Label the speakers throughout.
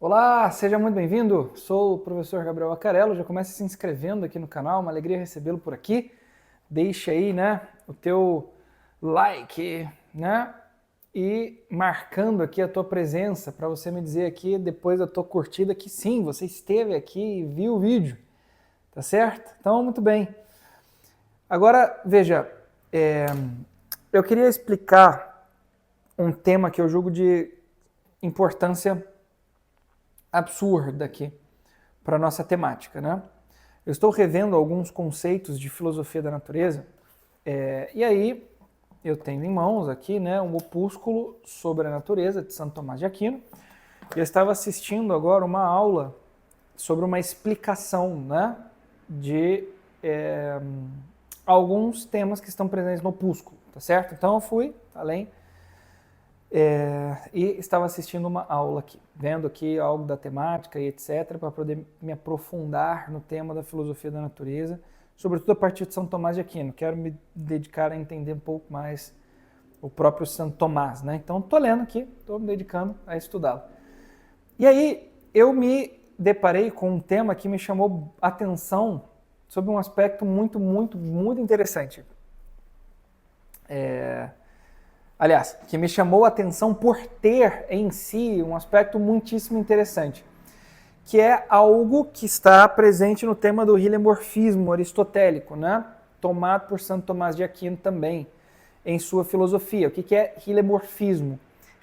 Speaker 1: Olá, seja muito bem-vindo. Sou o professor Gabriel Acarello. Já comece se inscrevendo aqui no canal, uma alegria recebê-lo por aqui. Deixa aí, o teu like, E marcando aqui a tua presença para você me dizer aqui depois da tua curtida que sim, você esteve aqui e viu o vídeo, tá certo? Então, muito bem. Agora, veja, eu queria explicar um tema que eu julgo de importância absurda aqui para a nossa temática, Eu estou revendo alguns conceitos de filosofia da natureza e aí eu tenho em mãos aqui, um opúsculo sobre a natureza de Santo Tomás de Aquino. E eu estava assistindo agora uma aula sobre uma explicação, de alguns temas que estão presentes no opúsculo, tá certo? Então eu fui além e estava assistindo uma aula aqui, vendo aqui algo da temática e etc, para poder me aprofundar no tema da filosofia da natureza, sobretudo a partir de São Tomás de Aquino. Quero me dedicar a entender um pouco mais o próprio Santo Tomás, Então estou lendo aqui, estou me dedicando a estudá-lo. E aí eu me deparei com um tema que me chamou a atenção sobre um aspecto muito, muito, muito interessante. Aliás, que me chamou a atenção por ter em si um aspecto muitíssimo interessante, que é algo que está presente no tema do hilemorfismo aristotélico, tomado por Santo Tomás de Aquino também, em sua filosofia. O que é hilemorfismo?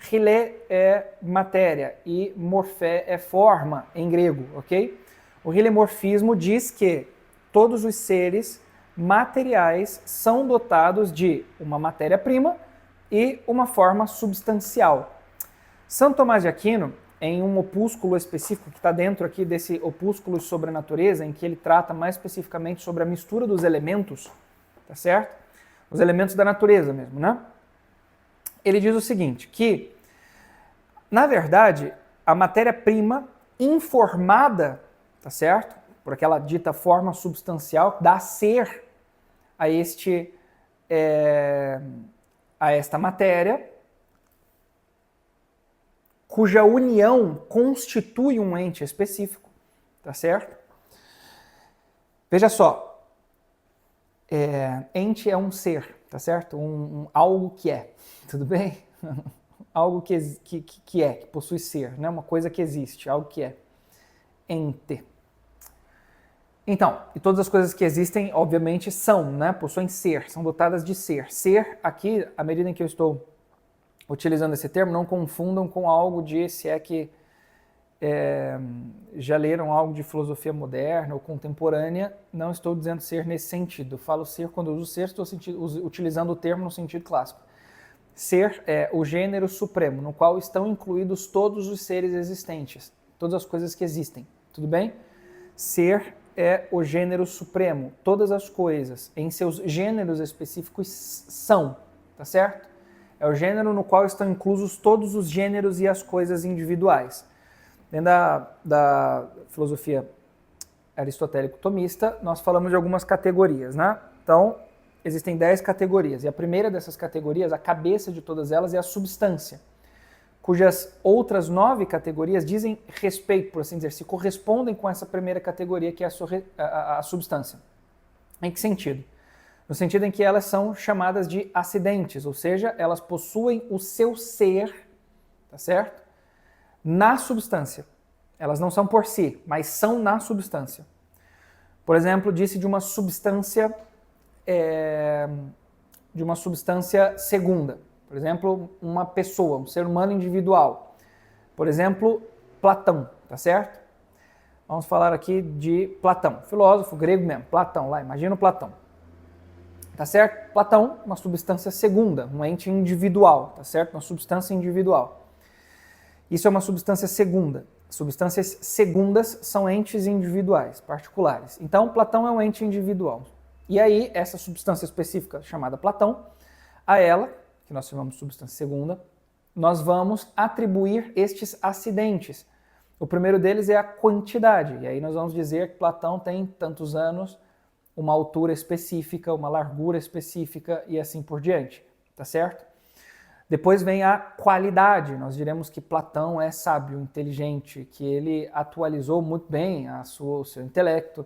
Speaker 1: Hile é matéria e morfé é forma em grego, ok? O hilemorfismo diz que todos os seres materiais são dotados de uma matéria-prima e uma forma substancial. Santo Tomás de Aquino, em um opúsculo específico que está dentro aqui desse opúsculo sobre a natureza, em que ele trata mais especificamente sobre a mistura dos elementos, tá certo? Os elementos da natureza mesmo, Ele diz o seguinte, que, na verdade, a matéria-prima informada, tá certo? Por aquela dita forma substancial, dá ser a esta matéria, cuja união constitui um ente específico, tá certo? Veja só, ente é um ser, tá certo? Algo que é, tudo bem? Algo que é, que possui ser, Uma coisa que existe, algo que é. Ente. Então, e todas as coisas que existem, obviamente, são, possuem ser, são dotadas de ser. Ser, aqui, à medida em que eu estou utilizando esse termo, não confundam com algo de, se é que já leram algo de filosofia moderna ou contemporânea, não estou dizendo ser nesse sentido. Eu falo ser, quando eu uso ser, estou utilizando o termo no sentido clássico. Ser é o gênero supremo, no qual estão incluídos todos os seres existentes, todas as coisas que existem, tudo bem? Ser é o gênero supremo, todas as coisas em seus gêneros específicos são, tá certo? É o gênero no qual estão inclusos todos os gêneros e as coisas individuais. Dentro da filosofia aristotélico-tomista, nós falamos de algumas categorias, Então, existem 10 categorias, e a primeira dessas categorias, a cabeça de todas elas, é a substância, cujas outras 9 categorias dizem respeito, por assim dizer, se correspondem com essa primeira categoria, que é a substância. Em que sentido? No sentido em que elas são chamadas de acidentes, ou seja, elas possuem o seu ser, tá certo? Na substância. Elas não são por si, mas são na substância. Por exemplo, disse de uma substância segunda. Por exemplo, uma pessoa, um ser humano individual. Por exemplo, Platão, tá certo? Vamos falar aqui de Platão, filósofo grego mesmo, Platão, lá, imagina o Platão. Tá certo? Platão, uma substância segunda, um ente individual, tá certo? Uma substância individual. Isso é uma substância segunda. Substâncias segundas são entes individuais, particulares. Então, Platão é um ente individual. E aí, essa substância específica chamada Platão, a ela, que nós chamamos de substância segunda, nós vamos atribuir estes acidentes. O primeiro deles é a quantidade. E aí nós vamos dizer que Platão tem tantos anos, uma altura específica, uma largura específica e assim por diante. Tá certo? Depois vem a qualidade. Nós diremos que Platão é sábio, inteligente, que ele atualizou muito bem o seu intelecto,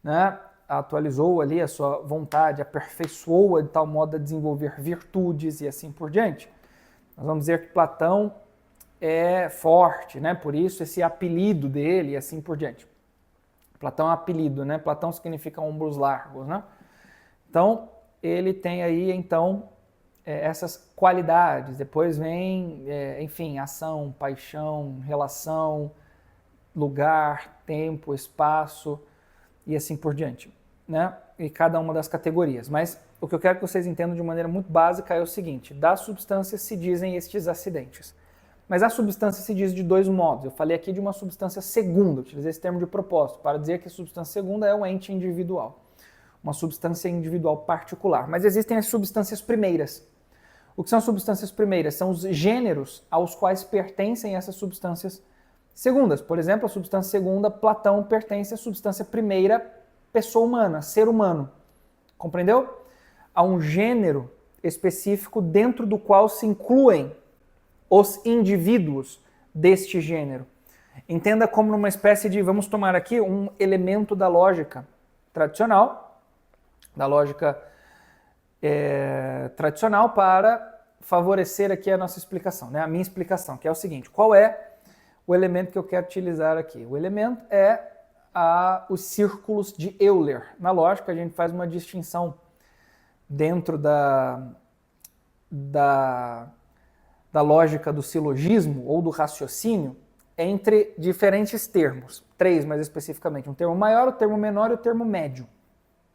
Speaker 1: né? Atualizou ali a sua vontade, aperfeiçoou-a de tal modo a desenvolver virtudes e assim por diante. Nós vamos dizer que Platão é forte, né? Por isso esse apelido dele e assim por diante. Platão é um apelido, né? Platão significa ombros largos, né? Então, ele tem aí, então, essas qualidades. Depois vem, enfim, ação, paixão, relação, lugar, tempo, espaço e assim por diante, né? E cada uma das categorias. Mas o que eu quero que vocês entendam de maneira muito básica é o seguinte: das substâncias se dizem estes acidentes. Mas a substância se diz de dois modos. Eu falei aqui de uma substância segunda, utilizei esse termo de propósito, para dizer que a substância segunda é um ente individual, uma substância individual particular. Mas existem as substâncias primeiras. O que são as substâncias primeiras? São os gêneros aos quais pertencem essas substâncias segundas. Por exemplo, a substância segunda, Platão, pertence à substância primeira, pessoa humana, ser humano. Compreendeu? Há um gênero específico dentro do qual se incluem os indivíduos deste gênero. Entenda como numa espécie de, vamos tomar aqui um elemento da lógica tradicional, da lógica tradicional para favorecer aqui a nossa explicação, né? A minha explicação, que é o seguinte: qual é o elemento que eu quero utilizar aqui? O elemento é os círculos de Euler. Na lógica, a gente faz uma distinção dentro da lógica do silogismo ou do raciocínio entre diferentes termos, três mais especificamente, um termo maior, o termo menor e o termo médio.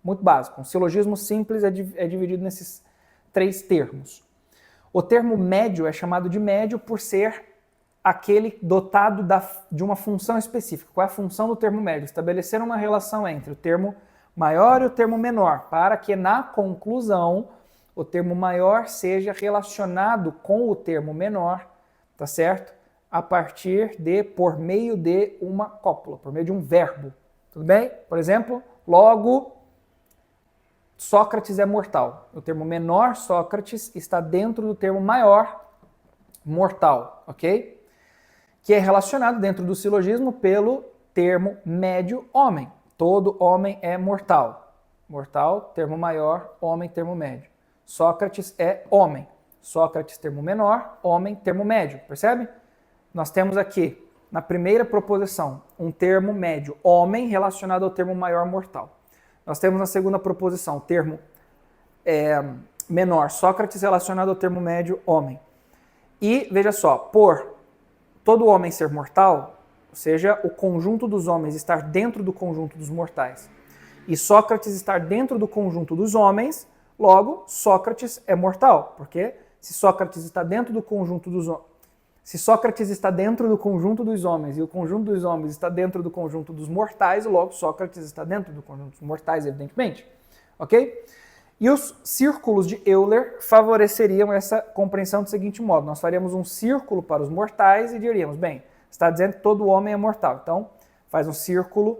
Speaker 1: Muito básico. Um silogismo simples é dividido nesses três termos. O termo médio é chamado de médio por ser aquele dotado de uma função específica. Qual é a função do termo médio? Estabelecer uma relação entre o termo maior e o termo menor, para que na conclusão o termo maior seja relacionado com o termo menor, tá certo? A partir por meio de uma cópula, por meio de um verbo. Tudo bem? Por exemplo, logo, Sócrates é mortal. O termo menor, Sócrates, está dentro do termo maior, mortal, ok? Que é relacionado dentro do silogismo pelo termo médio, homem. Todo homem é mortal. Mortal, termo maior, homem, termo médio. Sócrates é homem. Sócrates, termo menor, homem, termo médio. Percebe? Nós temos aqui, na primeira proposição, um termo médio, homem, relacionado ao termo maior, mortal. Nós temos na segunda proposição o termo menor, Sócrates, relacionado ao termo médio, homem. E, veja só, por todo homem ser mortal, ou seja, o conjunto dos homens estar dentro do conjunto dos mortais, e Sócrates estar dentro do conjunto dos homens, logo, Sócrates é mortal, porque se Sócrates está dentro do conjunto dos homens, se Sócrates está dentro do conjunto dos homens e o conjunto dos homens está dentro do conjunto dos mortais, logo Sócrates está dentro do conjunto dos mortais, evidentemente. Ok? E os círculos de Euler favoreceriam essa compreensão do seguinte modo: nós faríamos um círculo para os mortais e diríamos, bem, está dizendo que todo homem é mortal. Então, faz um círculo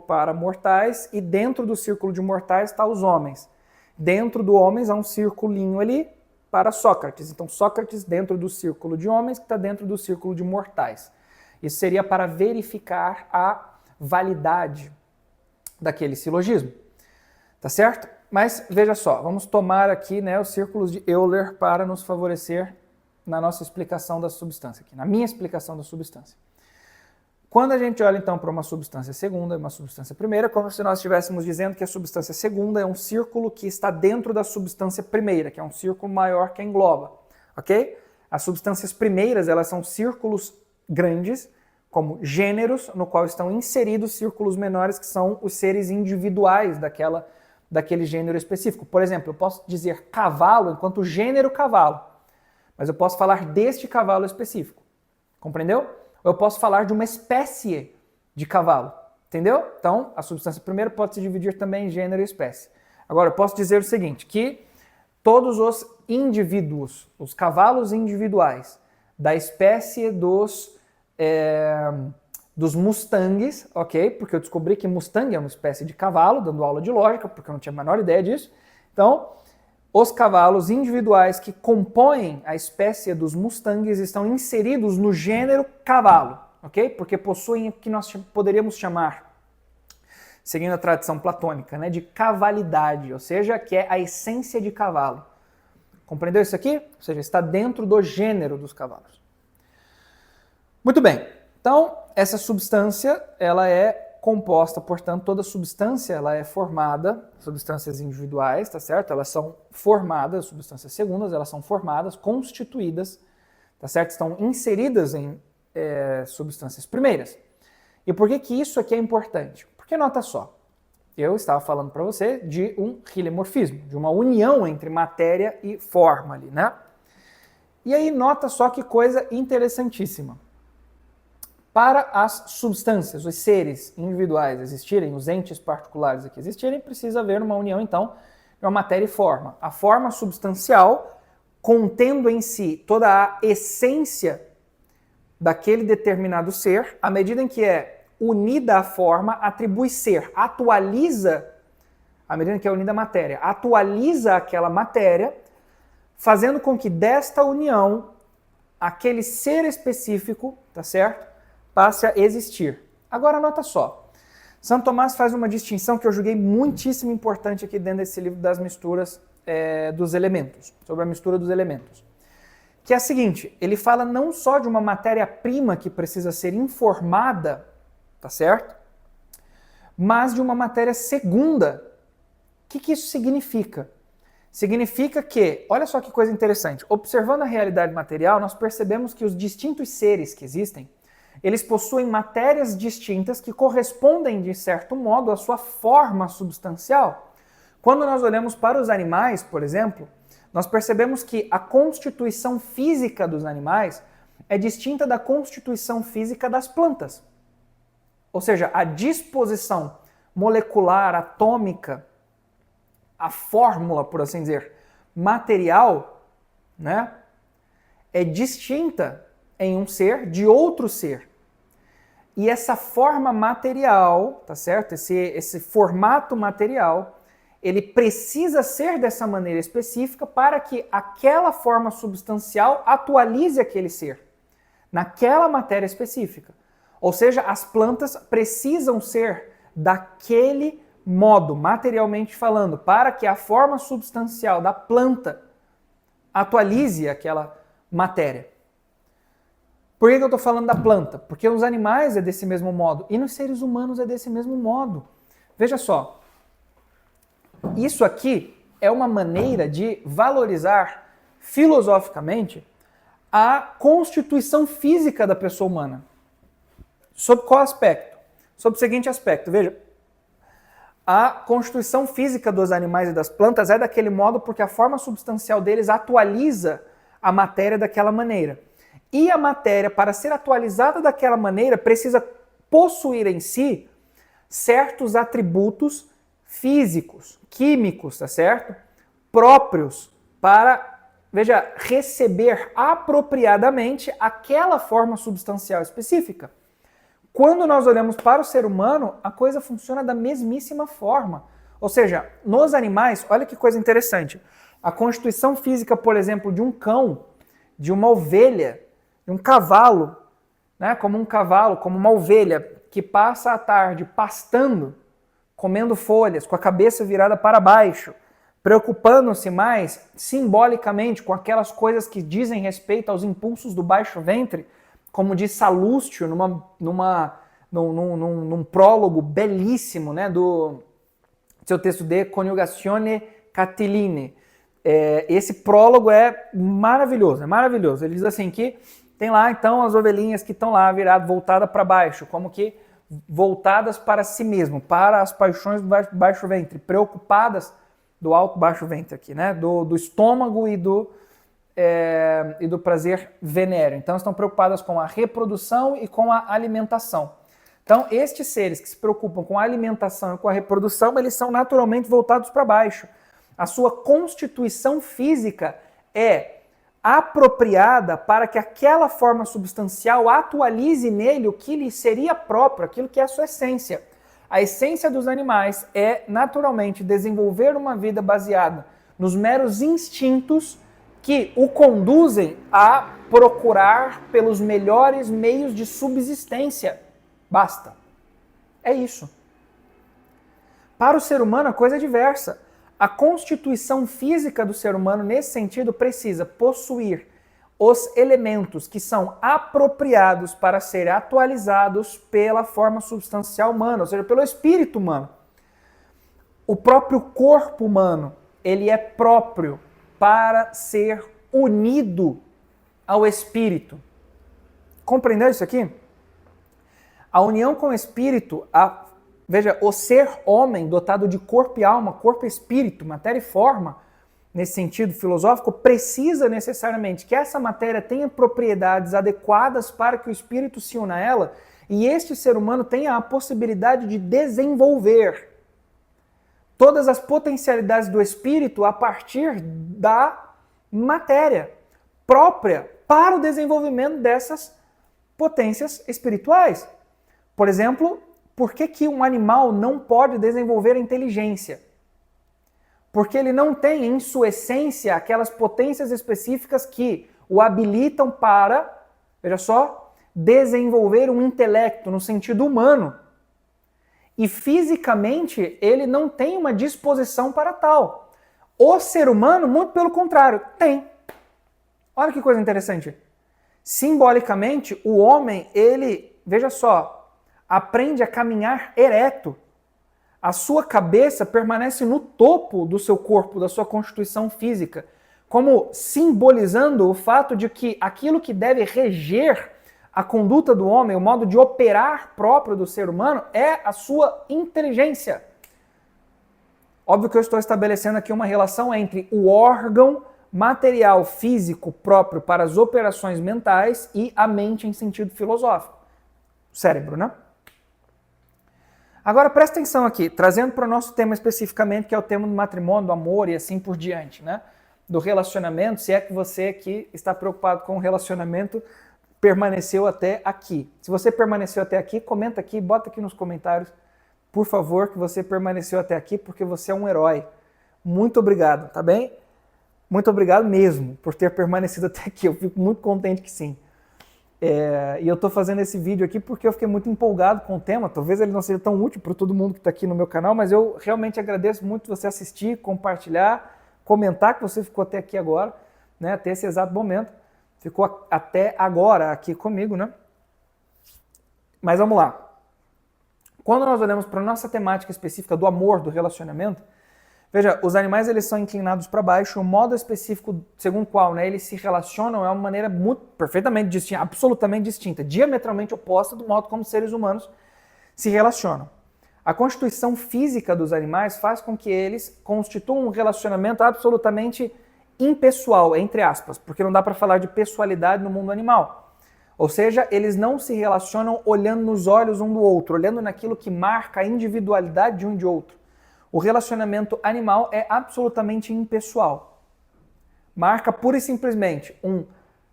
Speaker 1: para mortais e dentro do círculo de mortais está os homens. Dentro do homens há um circulinho ali para Sócrates. Então, Sócrates dentro do círculo de homens que está dentro do círculo de mortais. Isso seria para verificar a validade daquele silogismo. Tá certo? Mas, veja só, vamos tomar aqui, né, os círculos de Euler para nos favorecer na nossa explicação da substância, aqui, na minha explicação da substância. Quando a gente olha, então, para uma substância segunda e uma substância primeira, como se nós estivéssemos dizendo que a substância segunda é um círculo que está dentro da substância primeira, que é um círculo maior que engloba, ok? As substâncias primeiras, elas são círculos grandes, como gêneros, no qual estão inseridos círculos menores, que são os seres individuais daquele gênero específico. Por exemplo, eu posso dizer cavalo enquanto gênero cavalo, mas eu posso falar deste cavalo específico, compreendeu? Ou eu posso falar de uma espécie de cavalo, entendeu? Então, a substância primeira pode se dividir também em gênero e espécie. Agora, eu posso dizer o seguinte, que todos os indivíduos, os cavalos individuais da espécie dos Mustangs, ok? Porque eu descobri que Mustang é uma espécie de cavalo, dando aula de lógica, porque eu não tinha a menor ideia disso. Então, os cavalos individuais que compõem a espécie dos mustangs estão inseridos no gênero cavalo, ok? Porque possuem o que nós poderíamos chamar, seguindo a tradição platônica, né, de cavalidade, ou seja, que é a essência de cavalo. Compreendeu isso aqui? Ou seja, está dentro do gênero dos cavalos. Muito bem. Então, essa substância, ela é composta, portanto, toda substância, ela é formada, substâncias individuais, tá certo? Elas são formadas, substâncias segundas, elas são formadas, constituídas, tá certo? Estão inseridas em substâncias primeiras. E por que que isso aqui é importante? Porque nota só, eu estava falando para você de um hilemorfismo, de uma união entre matéria e forma ali, né? E aí nota só que coisa interessantíssima. Para as substâncias, os seres individuais existirem, os entes particulares aqui existirem, precisa haver uma união, então, de uma matéria e forma. A forma substancial, contendo em si toda a essência daquele determinado ser, à medida em que é unida à forma, atribui ser, atualiza, à medida em que é unida à matéria, atualiza aquela matéria, fazendo com que desta união, aquele ser específico, tá certo? Passe a existir. Agora, nota só. Santo Tomás faz uma distinção que eu julguei muitíssimo importante aqui dentro desse livro das misturas dos elementos, sobre a mistura dos elementos. Que é a seguinte, ele fala não só de uma matéria-prima que precisa ser informada, tá certo? Mas de uma matéria segunda. O que isso significa? Significa que, olha só que coisa interessante, observando a realidade material, nós percebemos que os distintos seres que existem, eles possuem matérias distintas que correspondem, de certo modo, à sua forma substancial. Quando nós olhamos para os animais, por exemplo, nós percebemos que a constituição física dos animais é distinta da constituição física das plantas. Ou seja, a disposição molecular, atômica, a fórmula, por assim dizer, material, né, é distinta em um ser de outro ser. E essa forma material, tá certo? Esse formato material, ele precisa ser dessa maneira específica para que aquela forma substancial atualize aquele ser, naquela matéria específica. Ou seja, as plantas precisam ser daquele modo, materialmente falando, para que a forma substancial da planta atualize aquela matéria. Por que eu estou falando da planta? Porque os animais é desse mesmo modo e nos seres humanos é desse mesmo modo. Veja só, isso aqui é uma maneira de valorizar filosoficamente a constituição física da pessoa humana. Sob qual aspecto? Sob o seguinte aspecto, veja, a constituição física dos animais e das plantas é daquele modo porque a forma substancial deles atualiza a matéria daquela maneira. E a matéria, para ser atualizada daquela maneira, precisa possuir em si certos atributos físicos, químicos, tá certo? Próprios para, veja, receber apropriadamente aquela forma substancial específica. Quando nós olhamos para o ser humano, a coisa funciona da mesmíssima forma. Ou seja, nos animais, olha que coisa interessante. A constituição física, por exemplo, de um cão, de uma ovelha, de um cavalo, né, como um cavalo, como uma ovelha que passa a tarde pastando, comendo folhas, com a cabeça virada para baixo, preocupando-se mais simbolicamente com aquelas coisas que dizem respeito aos impulsos do baixo ventre, como diz Salustio num prólogo belíssimo, né, do seu texto de Coniugazione Catiline. Esse prólogo é maravilhoso, é maravilhoso. Ele diz assim que tem lá então as ovelhinhas que estão lá viradas, voltadas para baixo, como que voltadas para si mesmo, para as paixões do baixo ventre, preocupadas do alto baixo ventre aqui, né, do estômago e do prazer venéreo. Então estão preocupadas com a reprodução e com a alimentação. Então estes seres que se preocupam com a alimentação e com a reprodução, eles são naturalmente voltados para baixo. A sua constituição física é apropriada para que aquela forma substancial atualize nele o que lhe seria próprio, aquilo que é a sua essência. A essência dos animais é naturalmente desenvolver uma vida baseada nos meros instintos que o conduzem a procurar pelos melhores meios de subsistência. Basta. É isso. Para o ser humano, a coisa é diversa. A constituição física do ser humano, nesse sentido, precisa possuir os elementos que são apropriados para serem atualizados pela forma substancial humana, ou seja, pelo espírito humano. O próprio corpo humano, ele é próprio para ser unido ao espírito. Compreendeu isso aqui? A união com o espírito, veja, o ser homem dotado de corpo e alma, corpo e espírito, matéria e forma, nesse sentido filosófico, precisa necessariamente que essa matéria tenha propriedades adequadas para que o espírito se una a ela e este ser humano tenha a possibilidade de desenvolver todas as potencialidades do espírito a partir da matéria própria para o desenvolvimento dessas potências espirituais. Por exemplo, por que um animal não pode desenvolver a inteligência? Porque ele não tem em sua essência aquelas potências específicas que o habilitam para, veja só, desenvolver um intelecto no sentido humano. E fisicamente ele não tem uma disposição para tal. O ser humano, muito pelo contrário, tem. Olha que coisa interessante. Simbolicamente, o homem, ele, veja só, aprende a caminhar ereto. A sua cabeça permanece no topo do seu corpo, da sua constituição física, como simbolizando o fato de que aquilo que deve reger a conduta do homem, o modo de operar próprio do ser humano, é a sua inteligência. Óbvio que eu estou estabelecendo aqui uma relação entre o órgão material físico próprio para as operações mentais e a mente em sentido filosófico. O cérebro, né? Agora presta atenção aqui, trazendo para o nosso tema especificamente, que é o tema do matrimônio, do amor e assim por diante, né? Do relacionamento, se é que você que está preocupado com o relacionamento permaneceu até aqui. Se você permaneceu até aqui, comenta aqui, bota aqui nos comentários, por favor, que você permaneceu até aqui, porque você é um herói. Muito obrigado, tá bem? Muito obrigado mesmo por ter permanecido até aqui, eu fico muito contente que sim. E eu estou fazendo esse vídeo aqui porque eu fiquei muito empolgado com o tema. Talvez ele não seja tão útil para todo mundo que está aqui no meu canal, mas eu realmente agradeço muito você assistir, compartilhar, comentar que você ficou até aqui agora, né, até esse exato momento. Ficou até agora aqui comigo, né? Mas vamos lá. Quando nós olhamos para a nossa temática específica do amor, do relacionamento, veja, os animais eles são inclinados para baixo, o modo específico segundo o qual, né, eles se relacionam é uma maneira perfeitamente distinta, absolutamente distinta, diametralmente oposta do modo como seres humanos se relacionam. A constituição física dos animais faz com que eles constituam um relacionamento absolutamente impessoal, entre aspas, porque não dá para falar de pessoalidade no mundo animal. Ou seja, eles não se relacionam olhando nos olhos um do outro, olhando naquilo que marca a individualidade de um e de outro. O relacionamento animal é absolutamente impessoal. Marca pura e simplesmente um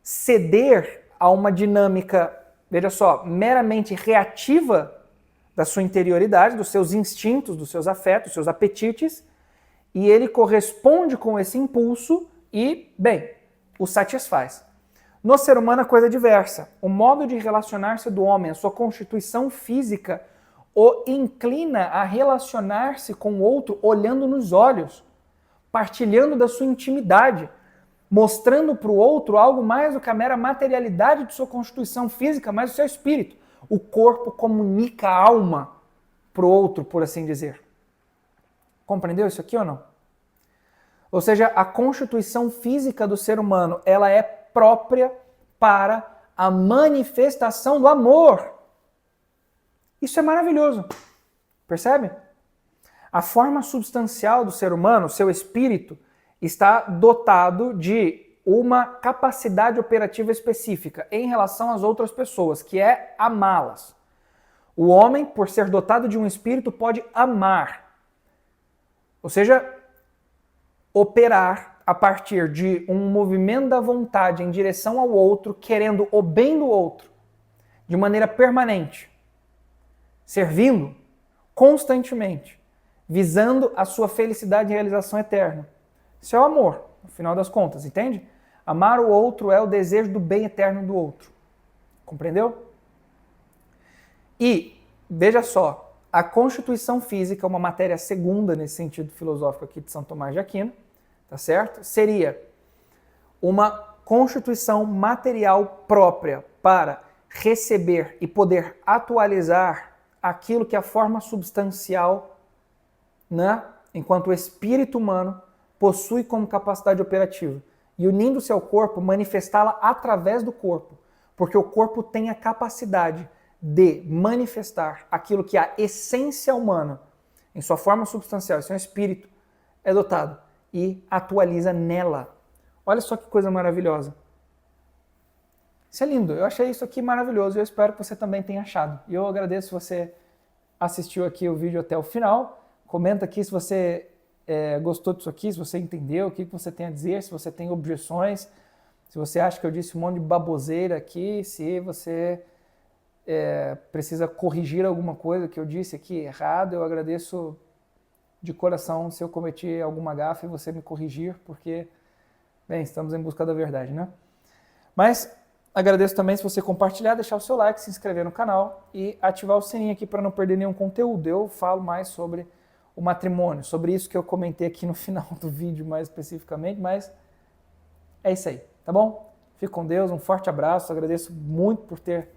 Speaker 1: ceder a uma dinâmica, veja só, meramente reativa da sua interioridade, dos seus instintos, dos seus afetos, dos seus apetites, e ele corresponde com esse impulso e, bem, o satisfaz. No ser humano a coisa é diversa. O modo de relacionar-se do homem, a sua constituição física, o inclina a relacionar-se com o outro olhando nos olhos, partilhando da sua intimidade, mostrando para o outro algo mais do que a mera materialidade de sua constituição física, mas do seu espírito. O corpo comunica a alma para o outro, por assim dizer. Compreendeu isso aqui ou não? Ou seja, a constituição física do ser humano, ela é própria para a manifestação do amor. Isso é maravilhoso. Percebe? A forma substancial do ser humano, seu espírito, está dotado de uma capacidade operativa específica em relação às outras pessoas, que é amá-las. O homem, por ser dotado de um espírito, pode amar. Ou seja, operar a partir de um movimento da vontade em direção ao outro, querendo o bem do outro, de maneira permanente, servindo constantemente, visando a sua felicidade e realização eterna, Isso é o amor, no final das contas, entende? Amar o outro é o desejo do bem eterno do outro. Compreendeu? E, veja só, a constituição física, uma matéria segunda nesse sentido filosófico aqui de São Tomás de Aquino, tá certo? Seria uma constituição material própria para receber e poder atualizar aquilo que a forma substancial, né, enquanto o espírito humano possui como capacidade operativa. E unindo-se ao corpo, manifestá-la através do corpo, porque o corpo tem a capacidade de manifestar aquilo que a essência humana, em sua forma substancial, em seu espírito, é dotado e atualiza nela. Olha só que coisa maravilhosa. Isso é lindo, eu achei isso aqui maravilhoso e eu espero que você também tenha achado. E eu agradeço se você assistiu aqui o vídeo até o final. Comenta aqui se você gostou disso aqui, se você entendeu, o que você tem a dizer, se você tem objeções, se você acha que eu disse um monte de baboseira aqui, se você precisa corrigir alguma coisa que eu disse aqui errado. Eu agradeço de coração se eu cometi alguma gafe e você me corrigir, porque, bem, estamos em busca da verdade, né? Mas agradeço também se você compartilhar, deixar o seu like, se inscrever no canal e ativar o sininho aqui para não perder nenhum conteúdo. Eu falo mais sobre o matrimônio, sobre isso que eu comentei aqui no final do vídeo mais especificamente, mas é isso aí, tá bom? Fique com Deus, um forte abraço, agradeço muito por ter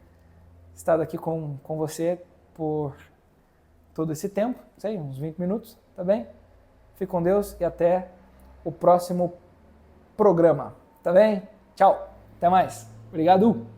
Speaker 1: estado aqui com você por todo esse tempo, sei, uns 20 minutos, tá bem? Fique com Deus e até o próximo programa, tá bem? Tchau, até mais. Obrigado!